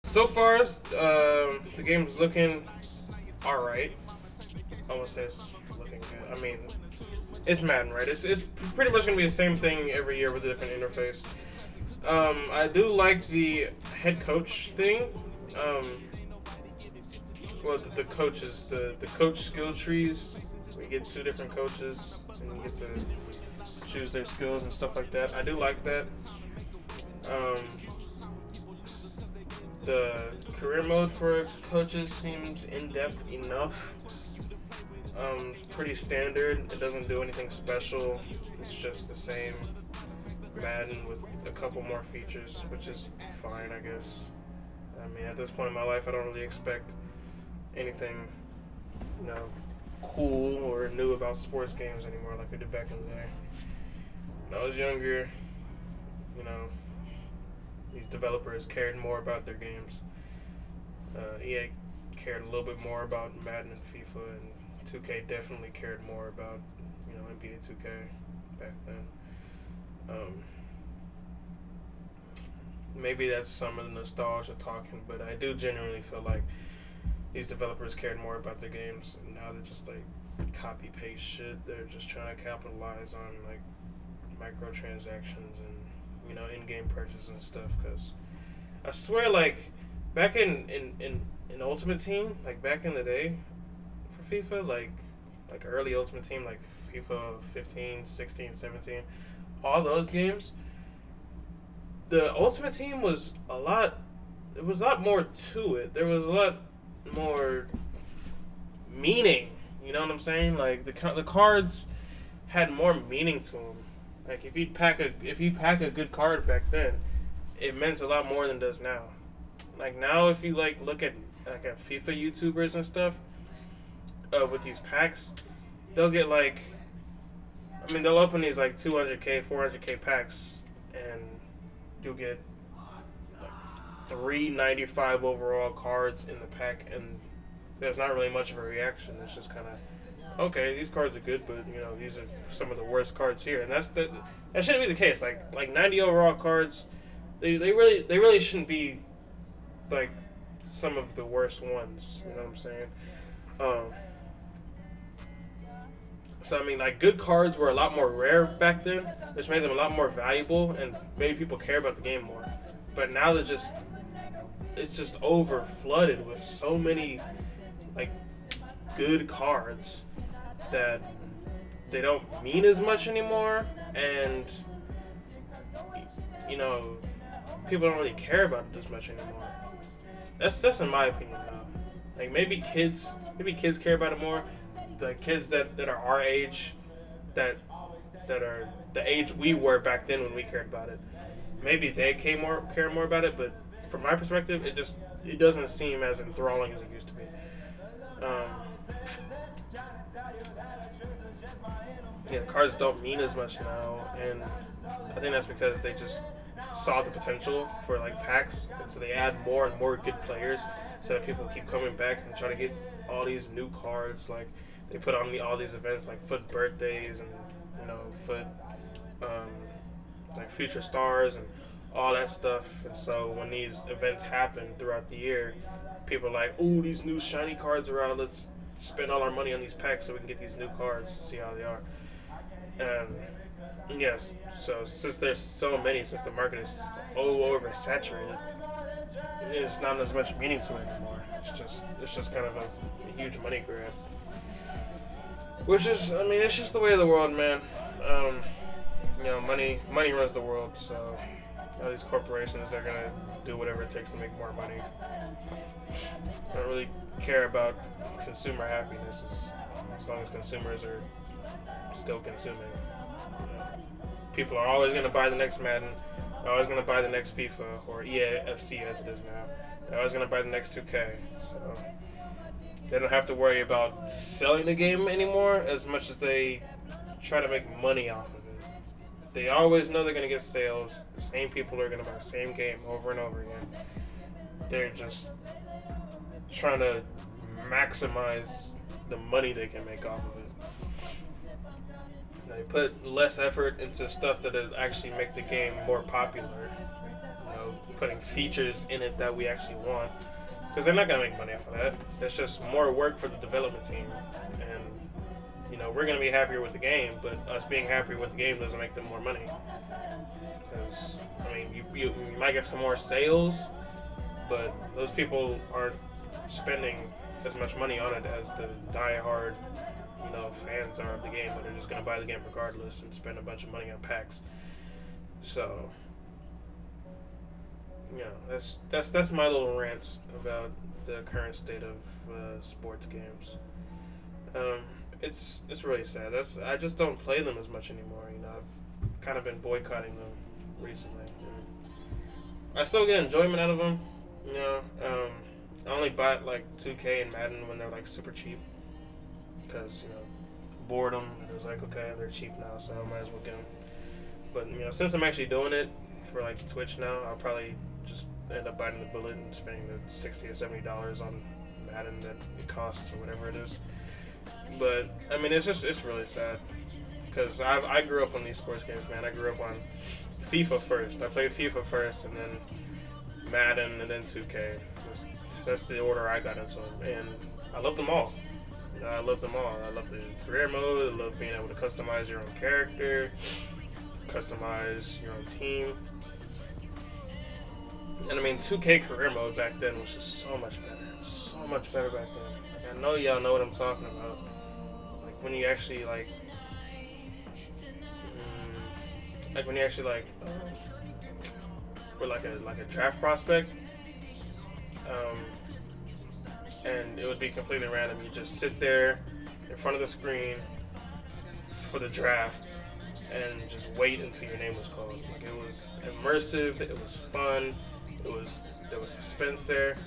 So far, the game's looking all right. I would say it's looking good. I mean, it's Madden, right? It's pretty much gonna be the same thing every year with a different interface. I do like the head coach thing. Um, well, the coaches, the coach skill trees. We get two different coaches, and you get to choose their skills and stuff like that. I do like that. Um, the career mode for coaches seems in depth enough. It's pretty standard. It doesn't do anything special. It's just the same Madden with a couple more features, which is fine, I guess. I mean, at this point in my life, I don't really expect anything, you know, cool or new about sports games anymore like I did back in the day. When I was younger, you know, these developers cared more about their games. EA cared a little bit more about Madden and FIFA, and 2K definitely cared more about, you know, NBA 2K back then. Maybe that's some of the nostalgia talking, but I do genuinely feel like these developers cared more about their games, and now they're just like copy paste shit. They're just trying to capitalize on like microtransactions and, you know, in-game purchases and stuff. Because I swear, like back in Ultimate Team, like back in the day for FIFA, like early Ultimate Team, like FIFA 15, 16, 17, all those games, the Ultimate Team was a lot. It was a lot more to it. There was a lot more meaning. You know what I'm saying? Like the cards had more meaning to them. Like if you pack a good card back then, it meant a lot more than it does now. Like now, if you like look at like at FIFA YouTubers and stuff, with these packs, they'll get like, I mean, they'll open these like 200K, 400K packs, and you'll get like 395 overall cards in the pack, and there's not really much of a reaction. It's just kind of, okay, these cards are good, but you know, these are some of the worst cards here, and that shouldn't be the case. Like 90 overall cards, they really shouldn't be like some of the worst ones. You know what I'm saying? So I mean, like good cards were a lot more rare back then, which made them a lot more valuable and made people care about the game more. But now it's just over flooded with so many like good cards that they don't mean as much anymore, and you know, people don't really care about it as much anymore. That's in my opinion though. Like maybe kids care about it more. The kids that are our age, that are the age we were back then when we cared about it, maybe they care more about it. But from my perspective, it doesn't seem as enthralling as it used to be. Yeah, cards don't mean as much now, and I think that's because they just saw the potential for like packs, and so they add more and more good players, so that people keep coming back and trying to get all these new cards. Like they put on all these events like Foot birthdays and, you know, Foot like Future Stars and all that stuff. And so when these events happen throughout the year, people are like, "Ooh, these new shiny cards are out. Let's spend all our money on these packs so we can get these new cards to see how they are." And yes, so since there's so many, since the market is oversaturated, there's not as much meaning to it anymore. It's just kind of a huge money grab. Which is, I mean, it's just the way of the world, man. You know, money runs the world, so all these corporations, they're gonna do whatever it takes to make more money. I don't really care about consumer happiness as long as consumers are still consuming. You know, people are always gonna buy the next Madden, they're always gonna buy the next FIFA or EAFC as it is now. They're always gonna buy the next 2K. So they don't have to worry about selling the game anymore as much as they try to make money off of it. They always know they're going to get sales. The same people are going to buy the same game over and over again. They're just trying to maximize the money they can make off of it. They put less effort into stuff that would actually make the game more popular. You know, putting features in it that we actually want. Because they're not gonna make money off of that. It's just more work for the development team, and we're gonna be happier with the game. But us being happier with the game doesn't make them more money. Because I mean, you might get some more sales, but those people aren't spending as much money on it as the die-hard, fans are of the game. But they're just gonna buy the game regardless and spend a bunch of money on packs. So, that's my little rant about the current state of sports games. It's really sad. I just don't play them as much anymore. I've kind of been boycotting them recently. I still get enjoyment out of them. I only bought like 2K and Madden when they're like super cheap because boredom. And it was like, okay, they're cheap now, so I might as well get them. But since I'm actually doing it for like Twitch now, I'll probably just end up biting the bullet and spending the $60 or $70 on Madden that it costs or whatever it is. But I mean, it's really sad because I grew up on these sports games, man. I grew up on FIFA first. I played FIFA first, and then Madden, and then 2K. That's the order I got into them, and I love them all. I love them all. I love the career mode. I love being able to customize your own character, customize your own team. And I mean, 2K career mode back then was just so much better. So much better back then. Like, I know y'all know what I'm talking about. Like when you actually were like a draft prospect, and it would be completely random. You just sit there in front of the screen for the draft and just wait until your name was called. Like, it was immersive, it was fun, there was suspense there.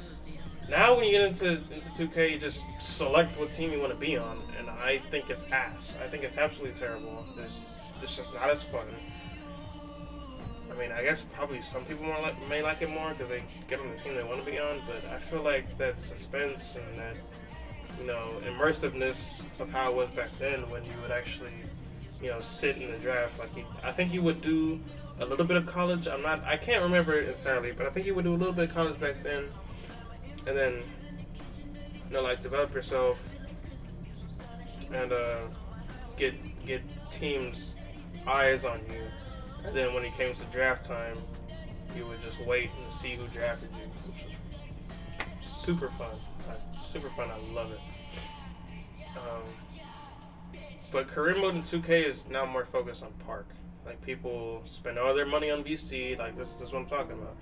Now when you get into 2K, you just select what team you want to be on, and I think it's ass. I think it's absolutely terrible. It's just not as fun. I mean, I guess probably some people may like it more because they get on the team they want to be on, but I feel like that suspense and that, immersiveness of how it was back then when you would actually, sit in the draft. Like, I think you would do a little bit of college. I can't remember it entirely, but I think you would do a little bit of college back then, and then, develop yourself and get teams' eyes on you. And then when it came to draft time, you would just wait and see who drafted you, which was super fun. Super fun. I love it. But career mode in 2K is now more focused on park. Like, people spend all their money on VC. Like, this is what I'm talking about.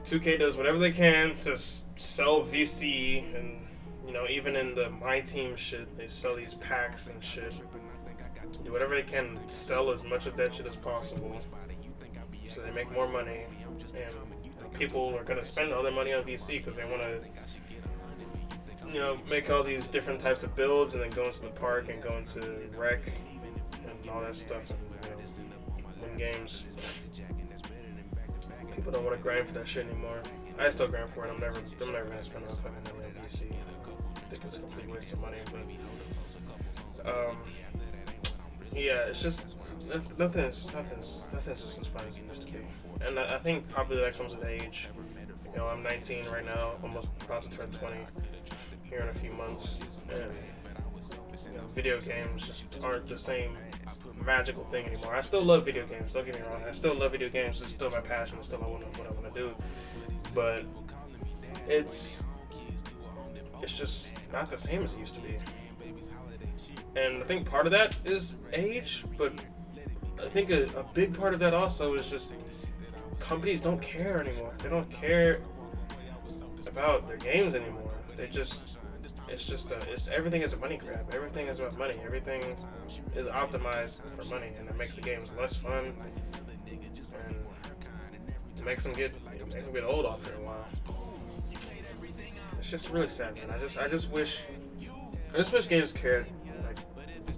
2K does whatever they can to sell VC, and even in the My Team shit, they sell these packs and shit. Do whatever they can to sell as much of that shit as possible, so they make more money. And people are gonna spend all their money on VC because they want to, make all these different types of builds, and then go into the park and go into rec and all that stuff, and win games. People don't want to grind for that shit anymore. I still grind for it. I'm never gonna spend all fucking money on VC. I think it's a complete waste of money, but yeah, it's just nothing's just as fun as it used to be. And I think probably that comes with age. I'm 19 right now, almost about to turn 20 here in a few months, and video games just aren't the same magical thing anymore. I still love video games, don't get me wrong. I still love video games. It's still my passion. It's still what I want to do. But it's just not the same as it used to be. And I think part of that is age, but I think a big part of that also is just companies don't care anymore. They don't care about their games anymore. Everything is a money grab. Everything is about money. Everything is optimized for money, and it makes the games less fun, and it makes them get old after a while. It's just really sad, man. I just wish games cared.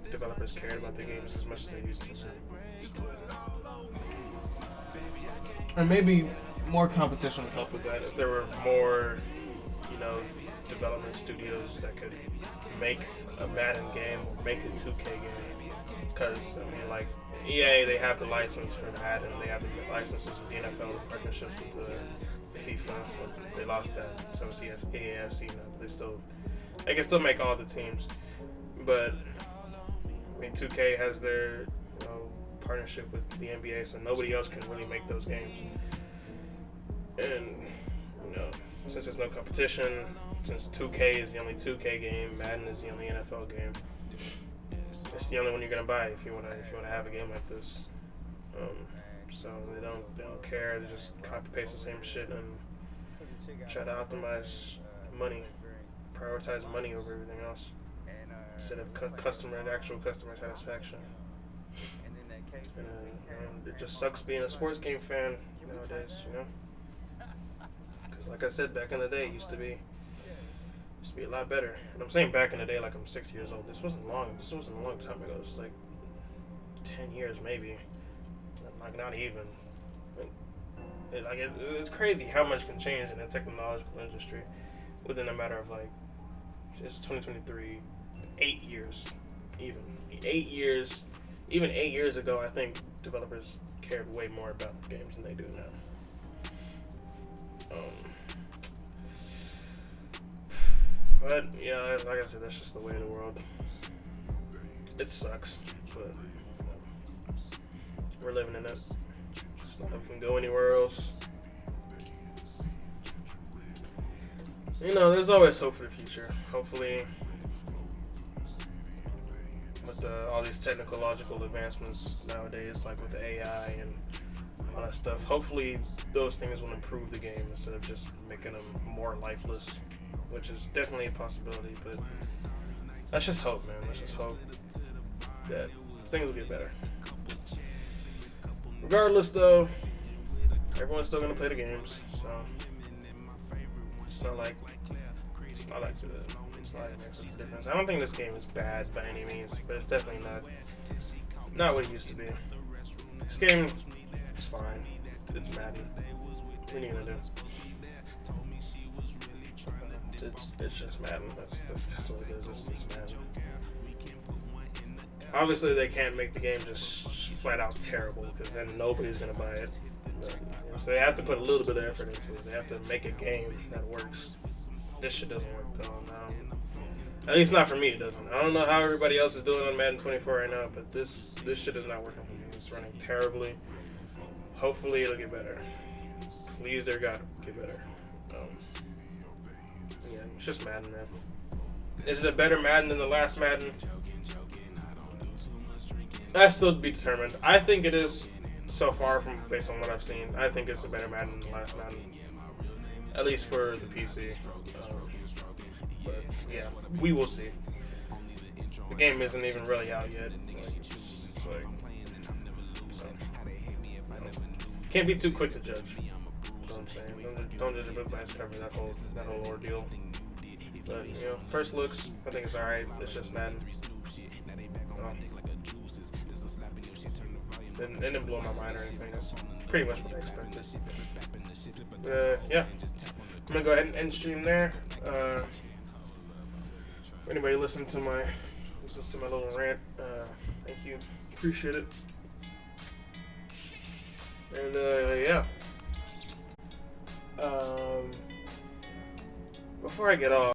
Developers cared about their games as much as they used to. And maybe more competition would help with that if there were more, development studios that could make a Madden game or make a 2K game. Because, I mean, like, EA, they have the license for Madden. They have the licenses with the NFL, the partnerships with the FIFA. But they lost that, so it's EAFC now. But they can still make all the teams. But I mean, 2K has their partnership with the NBA, so nobody else can really make those games. And since there's no competition, since 2K is the only 2K game, Madden is the only NFL game. It's the only one you're gonna buy if you wanna have a game like this. So they don't care. They just copy paste the same shit and try to optimize money, prioritize money over everything else instead of actual customer satisfaction. And it just sucks being a sports game fan nowadays, Because like I said, back in the day, it used to be a lot better. And I'm saying back in the day like I'm 6 years old. This wasn't a long time ago. This was like 10 years maybe. Like not even. It's crazy how much can change in the technological industry within a matter of it's 2023, 8 years. Even 8 years. Even 8 years ago, I think developers cared way more about the games than they do now. But yeah, like I said, that's just the way of the world. It sucks, but we're living in it. Just not we can go anywhere else. There's always hope for the future. Hopefully, with all these technological advancements nowadays, like with the AI and all that stuff, hopefully those things will improve the game instead of just making them more lifeless, which is definitely a possibility, but that's just hope, man. Let's just hope that things will get better. Regardless, though, everyone's still gonna play the games, so it's not like it makes a difference. I don't think this game is bad by any means, but it's definitely not what it used to be. This game, it's fine. It's Madden. What are you gonna do? It's just Madden. That's what it is. It's just Madden. Obviously, they can't make the game just flat out terrible because then nobody's gonna buy it. But, so they have to put a little bit of effort into it. They have to make a game that works. This shit doesn't work though. At least not for me. It doesn't. I don't know how everybody else is doing on Madden 24 right now, but this shit is not working for me. It's running terribly. Hopefully, it'll get better. Please, dear God, get better. Yeah, it's just Madden, man. Is it a better Madden than the last Madden? That's still to be determined. I think it is so far from based on what I've seen. I think it's a better Madden than the last Madden, at least for the PC. But yeah, we will see. The game isn't even really out yet. Can't be too quick to judge. You know what I'm saying? Don't judge a book by its cover. That whole ordeal. But first looks, I think it's alright. It's just Madden. It didn't blow my mind or anything. That's pretty much what I expected. Yeah, I'm gonna go ahead and end stream there. Anybody listen to my little rant, thank you, appreciate it. And yeah. Before I get off.